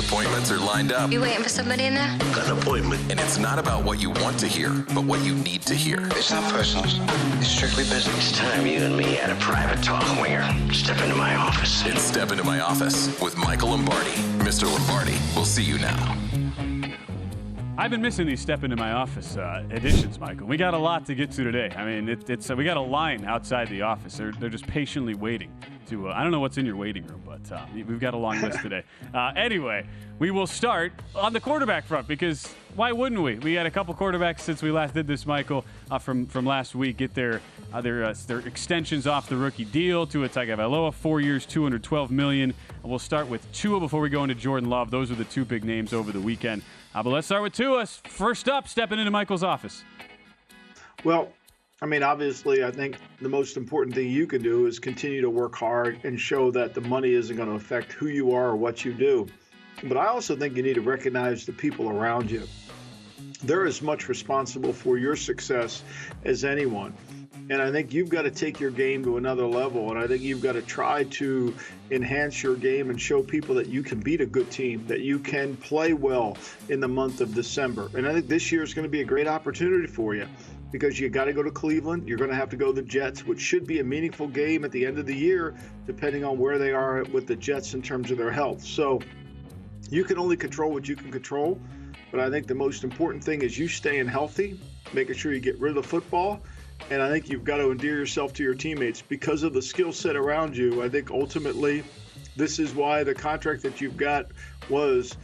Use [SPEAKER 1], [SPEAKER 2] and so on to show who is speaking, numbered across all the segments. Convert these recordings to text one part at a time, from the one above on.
[SPEAKER 1] appointments are lined up.
[SPEAKER 2] You waiting for somebody in there?
[SPEAKER 3] Got an appointment.
[SPEAKER 1] And it's not about what you want to hear, but what you need to hear.
[SPEAKER 3] It's not personal. It's strictly business. It's time you and me had a private talk. Winger, step into my office.
[SPEAKER 1] It's Step Into My Office with Michael Lombardi. Mr. Lombardi, we'll see you now.
[SPEAKER 4] I've been missing these Step Into My Office editions, Michael. We got a lot to get to today. I mean, we got a line outside the office. They're just patiently waiting to. I don't know what's in your waiting room, but we've got a long list today. Anyway, we will start on the quarterback front because why wouldn't we? We had a couple quarterbacks since we last did this, Michael, from last week get their extensions off the rookie deal. Tua Tagovailoa, 4 years, $212 million. We'll start with Tua before we go into Jordan Love. Those are the two big names over the weekend. But let's start with Tua. First up, stepping into Michael's office.
[SPEAKER 5] Well, I mean, obviously, I think the most important thing you can do is continue to work hard and show that the money isn't going to affect who you are or what you do. But I also think you need to recognize the people around you. They're as much responsible for your success as anyone. And I think you've got to take your game to another level. And I think you've got to try to enhance your game and show people that you can beat a good team, that you can play well in the month of December. And I think this year is going to be a great opportunity for you because you got to go to Cleveland. You're going to have to go to the Jets, which should be a meaningful game at the end of the year, depending on where they are with the Jets in terms of their health. So you can only control what you can control. But I think the most important thing is you staying healthy, making sure you get rid of the football. And I think you've got to endear yourself to your teammates because of the skill set around you. I think ultimately this is why the contract that you've got was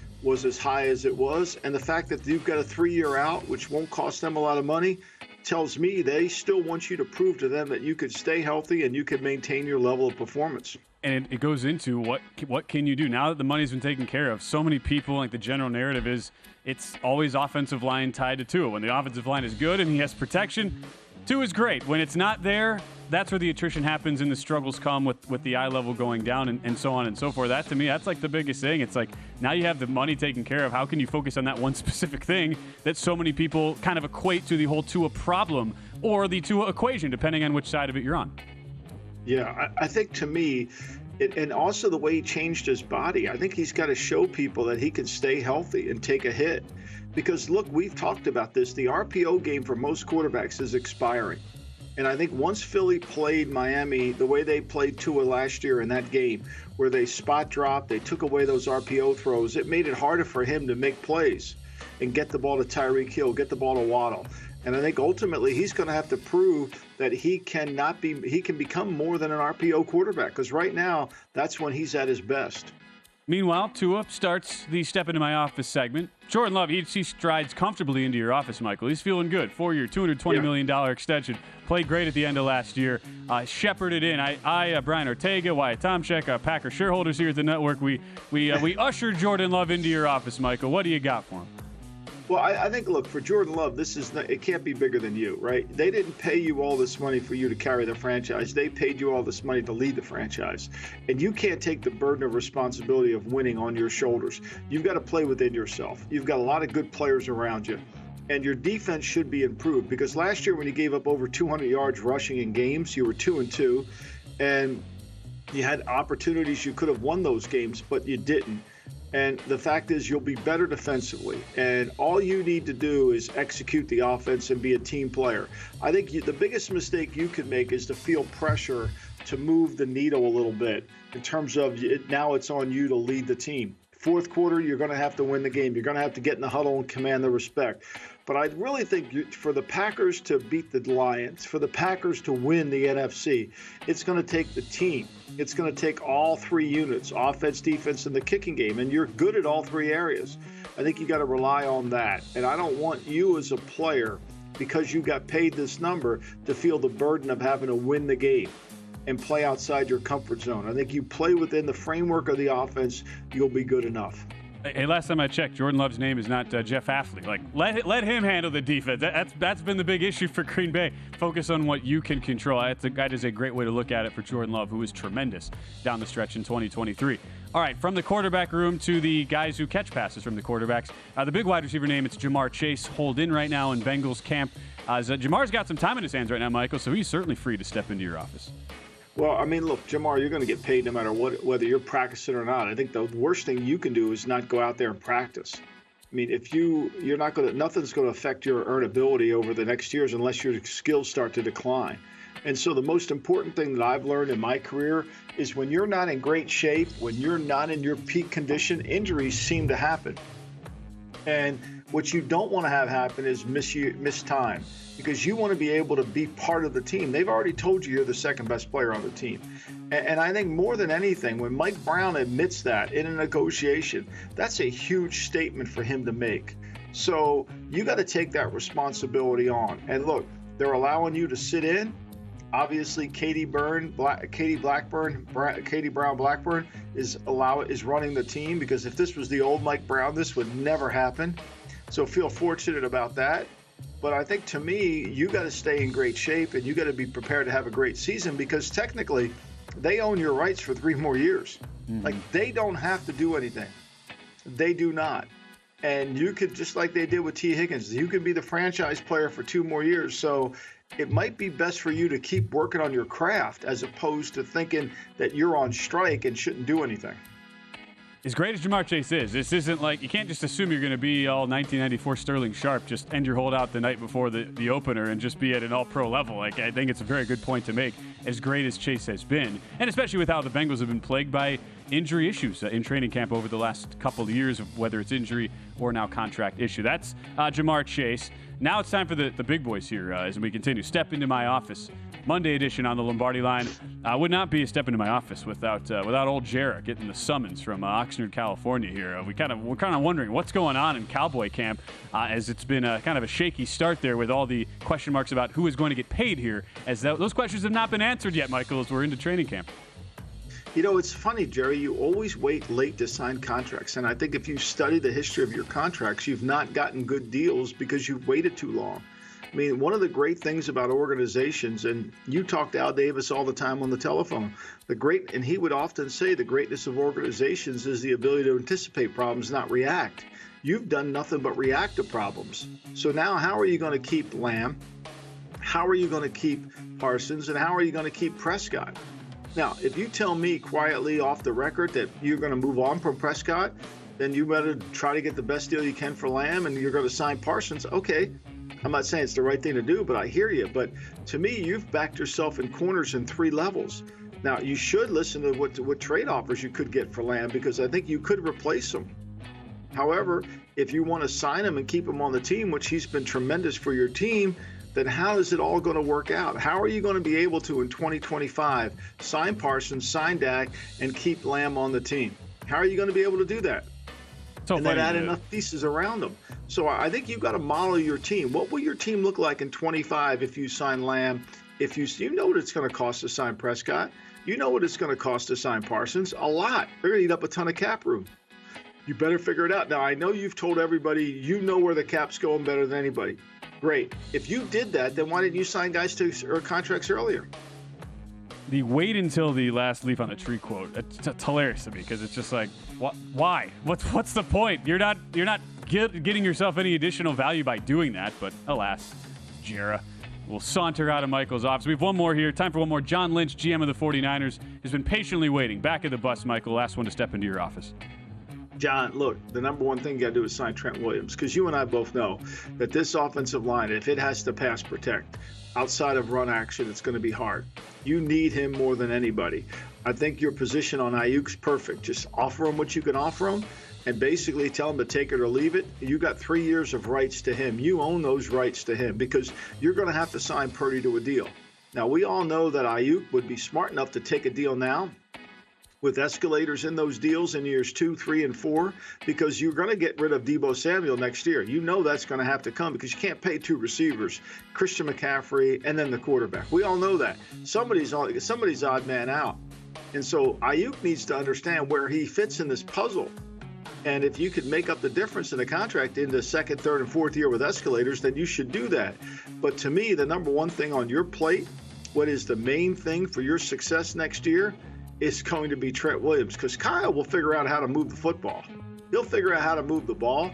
[SPEAKER 5] as high as it was. And the fact that you've got a 3-year out, which won't cost them a lot of money, tells me they still want you to prove to them that you could stay healthy and you could maintain your level of performance.
[SPEAKER 4] And it goes into what can you do now that the money's been taken care of. So many people, like the general narrative is it's always offensive line tied to Tua. When the offensive line is good and he has protection, Tua is great. When it's not there, that's where the attrition happens and the struggles come with the eye level going down and so on and so forth. That, to me, that's like the biggest thing. It's like now you have the money taken care of. How can you focus on that one specific thing that so many people kind of equate to the whole Tua problem or the Tua equation, depending on which side of it you're on?
[SPEAKER 5] Yeah, I think to me, and also the way he changed his body, I think he's got to show people that he can stay healthy and take a hit. Because, look, we've talked about this. The RPO game for most quarterbacks is expiring. And I think once Philly played Miami the way they played Tua last year in that game, where they spot dropped, they took away those RPO throws, it made it harder for him to make plays and get the ball to Tyreek Hill, get the ball to Waddle. And I think ultimately he's going to have to prove that he can become more than an RPO quarterback, because right now that's when he's at his best.
[SPEAKER 4] Meanwhile, Tua starts the Step Into My Office segment. Jordan Love, he strides comfortably into your office, Michael. He's feeling good. 4-year, $220 million extension. Played great at the end of last year. Shepherded in. Brian Ortega, Wyatt Tomchek, Packer shareholders here at the network, we ushered Jordan Love into your office, Michael. What do you got for him?
[SPEAKER 5] Well, I think, look, for Jordan Love, it can't be bigger than you, right? They didn't pay you all this money for you to carry the franchise. They paid you all this money to lead the franchise. And you can't take the burden of responsibility of winning on your shoulders. You've got to play within yourself. You've got a lot of good players around you. And your defense should be improved, because last year when you gave up over 200 yards rushing in games, you were 2-2. And you had opportunities you could have won those games, but you didn't. And the fact is you'll be better defensively. And all you need to do is execute the offense and be a team player. I think the biggest mistake you could make is to feel pressure to move the needle a little bit in terms of now it's on you to lead the team. Fourth quarter, you're going to have to win the game. You're going to have to get in the huddle and command the respect. But I really think for the Packers to beat the Lions, for the Packers to win the NFC, it's going to take the team. It's going to take all three units, offense, defense, and the kicking game. And you're good at all three areas. I think you got to rely on that. And I don't want you as a player, because you got paid this number, to feel the burden of having to win the game and play outside your comfort zone. I think you play within the framework of the offense, you'll be good enough.
[SPEAKER 4] Hey, last time I checked, Jordan Love's name is not Jeff Affley. Like, let him handle the defense. That's been the big issue for Green Bay. Focus on what you can control. That is a great way to look at it for Jordan Love, who is tremendous down the stretch in 2023. All right, from the quarterback room to the guys who catch passes from the quarterbacks. The big wide receiver name, it's Jamar Chase, holed in right now in Bengals camp. Jamar's got some time in his hands right now, Michael, so he's certainly free to step into your office.
[SPEAKER 5] Well, I mean, look, Jamar, you're going to get paid no matter what, whether you're practicing or not. I think the worst thing you can do is not go out there and practice. I mean, if you're not going to, nothing's going to affect your earnability over the next years unless your skills start to decline. And so the most important thing that I've learned in my career is when you're not in great shape, when you're not in your peak condition, injuries seem to happen. And what you don't want to have happen is miss time, because you want to be able to be part of the team. They've already told you you're the second best player on the team. And I think more than anything, when Mike Brown admits that in a negotiation, that's a huge statement for him to make. So you got to take that responsibility on. And look, they're allowing you to sit in. Obviously, Katie Brown Blackburn is running the team, because if this was the old Mike Brown, this would never happen. So feel fortunate about that. But I think, to me, you got to stay in great shape and you got to be prepared to have a great season, because technically they own your rights for 3 more years. Mm-hmm. Like, they don't have to do anything. They do not. And you could, just like they did with T. Higgins, you could be the franchise player for 2 more years. So it might be best for you to keep working on your craft as opposed to thinking that you're on strike and shouldn't do anything.
[SPEAKER 4] As great as Ja'Marr Chase is, this isn't like, you can't just assume you're going to be all 1994 Sterling Sharp, just end your holdout the night before the opener and just be at an all-pro level. Like, I think it's a very good point to make, as great as Chase has been, and especially with how the Bengals have been plagued by injury issues in training camp over the last couple of years, whether it's injury or now contract issue. That's Ja'Marr Chase. Now it's time for the big boys here as we continue. Step into my office. Monday edition on the Lombardi Line. Would not be a step into my office without old Jarrett getting the summons from Oxnard, California here. We're kind of wondering what's going on in Cowboy camp, as it's been kind of a shaky start there with all the question marks about who is going to get paid here, as those questions have not been answered yet, Michael, as we're into training camp.
[SPEAKER 5] You know, it's funny, Jerry, you always wait late to sign contracts. And I think if you study the history of your contracts, you've not gotten good deals because you've waited too long. I mean, one of the great things about organizations, and you talk to Al Davis all the time on the telephone, and he would often say the greatness of organizations is the ability to anticipate problems, not react. You've done nothing but react to problems. So now how are you going to keep Lamb? How are you going to keep Parsons? And how are you going to keep Prescott? Now, if you tell me quietly off the record that you're going to move on from Prescott, then you better try to get the best deal you can for Lamb, and you're going to sign Parsons. Okay, I'm not saying it's the right thing to do, but I hear you. But to me, you've backed yourself in corners in 3 levels. Now, you should listen to what trade offers you could get for Lamb, because I think you could replace him. However, if you want to sign him and keep him on the team, which he's been tremendous for your team, then how is it all going to work out? How are you going to be able to, in 2025, sign Parsons, sign Dak, and keep Lamb on the team? How are you going to be able to do that? And then add enough pieces around them. So I think you've got to model your team. What will your team look like in 25 if you sign Lamb? If you know what it's going to cost to sign Prescott. You know what it's going to cost to sign Parsons. A lot. They're going to eat up a ton of cap room. You better figure it out. Now, I know you've told everybody you know where the cap's going better than anybody. Great. If you did that, then why didn't you sign guys to contracts earlier?
[SPEAKER 4] The wait until the last leaf on the tree quote, it's hilarious to me, because it's just like, why? What's the point? You're not getting yourself any additional value by doing that, but alas, Jera will saunter out of Michael's office. We have one more here. Time for one more. John Lynch, GM of the 49ers, has been patiently waiting. Back of the bus, Michael. Last one to step into your office.
[SPEAKER 5] John, look, the number one thing you got to do is sign Trent Williams, because you and I both know that this offensive line, if it has to pass protect outside of run action, it's going to be hard. You need him more than anybody. I think your position on Ayuk's perfect. Just offer him what you can offer him and basically tell him to take it or leave it. You got 3 years of rights to him. You own those rights to him, because you're going to have to sign Purdy to a deal. Now, we all know that Ayuk would be smart enough to take a deal now with escalators in those deals in years 2, 3, and 4, because you're going to get rid of Deebo Samuel next year. You know that's going to have to come, because you can't pay 2 receivers, Christian McCaffrey and then the quarterback. We all know that. Somebody's odd man out. And so Ayuk needs to understand where he fits in this puzzle. And if you could make up the difference in the contract in the second, third, and fourth year with escalators, then you should do that. But to me, the number one thing on your plate, what is the main thing for your success next year, is going to be Trent Williams, because Kyle will figure out how to move the football. He'll figure out how to move the ball.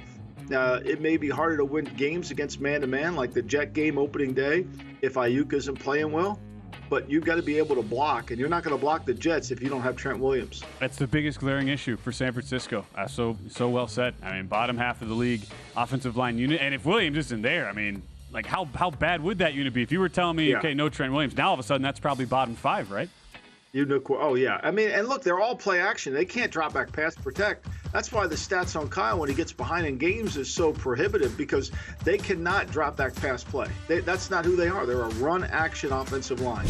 [SPEAKER 5] It may be harder to win games against man-to-man, like the Jet game opening day, if Ayuk isn't playing well. but you've got to be able to block, and you're not going to block the Jets if you don't have Trent Williams.
[SPEAKER 4] That's the biggest glaring issue for San Francisco. So well said. I mean, bottom half of the league, offensive line unit, and if Williams isn't there, I mean, like how bad would that unit be? If you were telling me, okay, no Trent Williams, now all of a sudden that's probably bottom 5, right?
[SPEAKER 5] Oh, yeah. I mean, and look, they're all play action. They can't drop back pass protect. That's why the stats on Kyle when he gets behind in games is so prohibitive, because they cannot drop back pass play. That's not who they are. They're a run action offensive line.